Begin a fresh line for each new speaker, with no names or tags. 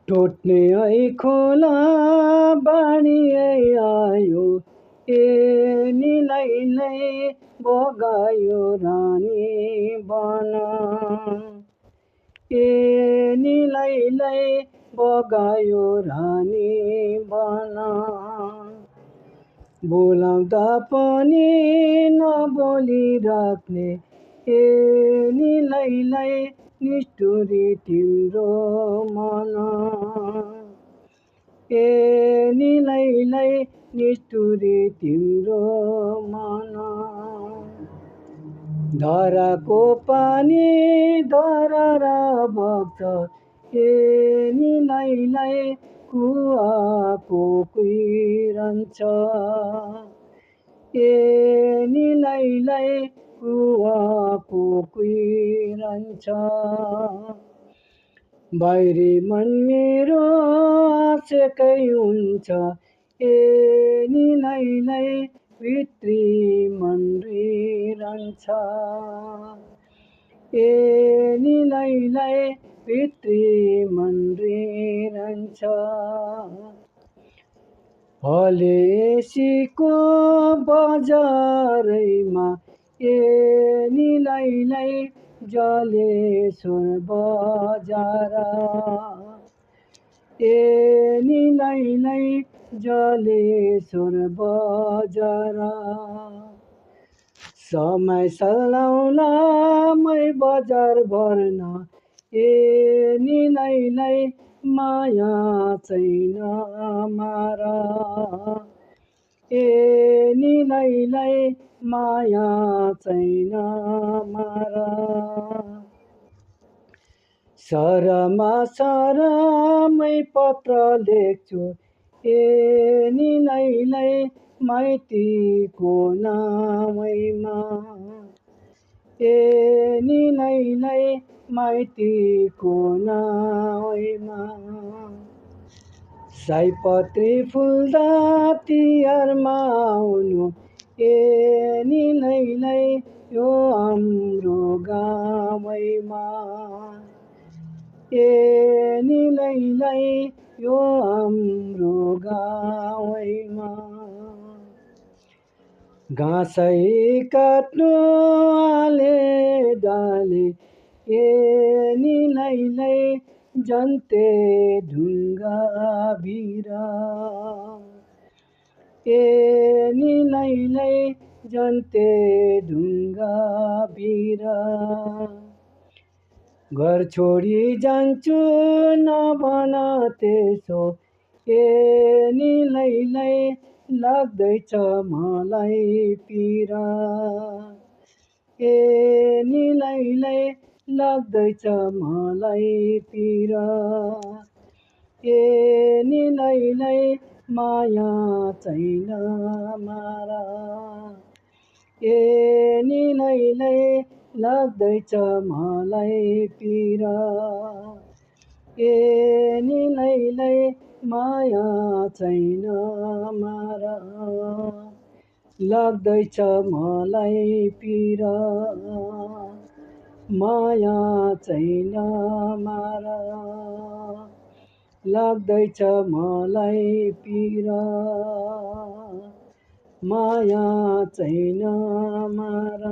टोट्ने ऐ खोला बाढी आयो, ए निलैलै बगायो रानी बन। ए निलैलै बगायो रानी बन। बोलाउँदा पनि नबोलिराख्ने, ए निलैलै निष्ठुरी तिम्रो मन। ए निलैलै निष्ठुरी तिम्रो मन। धराको पानी धरर बग्छ, ए निलैलै कुवाको कुहिरन्छ। ए निलैलै कुवाको कुहिरन्छ। बाहिरी मन मेरो आशेकै हुन्छ, ए निलैलै भित्री मन रिरन्छ। ए निलैलै भित्री मन रिरन्छ। हलेसीको बजारैमा, ए निलैलै जलेश्वर बजार। ए निलैलै जलेश्वर बजार। समय सल्लाउला मै बजार भर्न, ए निलैलै माया छैन मार। ए निलैलै माया छैन मार। शरमा शरमै पत्र लेख्छु, ए निलैलै माइतीको नामैमा। ए निलैलै माइतीको नामैमा। सयपत्री फुल्दा तिहारमा आउनु, ए निलैलै यो हाम्रो गाउँमा। ए निलैलै यो हाम्रो गाउँमा। घाँसै काट्नु आले डाले, ए निलैलै जन्ते ढुङ्गा भिर। ए निलैलै जन्ते ढुङ्गा भिर। घर छोडी जान्छु नभन त्यसो, ए निलैलै लाग्दैछ मलाई पिर। ए निलैलै लाग्दैछ मलाई पिर। ए निलैलै माया छैन मार। ए निलैलै लाग्दैछ मलाई पिर। ए निलैलै माया छैन मार। लाग्दैछ मलाई पिर। माया छैन मार। लाग्दैछ मलाई पिर। माया छैन मार।